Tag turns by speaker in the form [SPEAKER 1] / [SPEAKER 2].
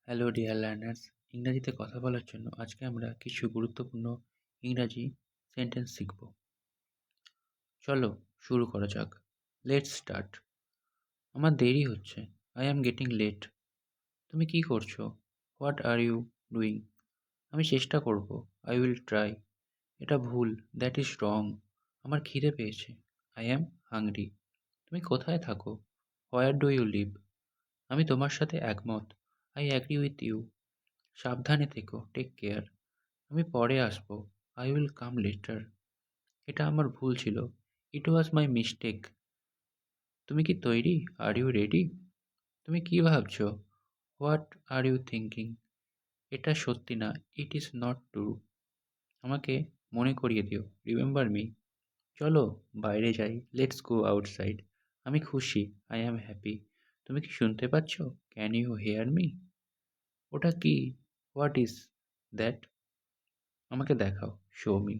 [SPEAKER 1] Hello dear learners, ইংরাজিতে কথা বলার জন্য আজকে আমরা কিছু গুরুত্বপূর্ণ ইংরাজি সেন্টেন্স শিখব। চলো শুরু করা যাক। Let's start. আমার দেরি হচ্ছে। I am getting late. তুমি কি করছো? What are you doing? আমি চেষ্টা করব। I will try. এটা ভুল। That is wrong. আমার খিদে পেয়েছে। I am hungry. তুমি কোথায় থাকো? Where do you live? আমি তোমার সাথে একমত। I agree with you. সাবধানে থেকো। Take care. আমি পরে আসবো। I will come later. এটা আমার ভুল ছিল। It was my mistake. তুমি কি তৈরি? Are you ready? তুমি কি ভাবছো? What are you thinking? এটা সত্যি না। It is not true. আমাকে মনে করিয়ে দিও। Remember me. চলো বাইরে যাই। Let's go outside. আমি খুশি। I am happy. তুমি কি শুনতে পাচ্ছ? Can you hear me? ওটা কি? What is that? আমাকে দেখাও। Show me.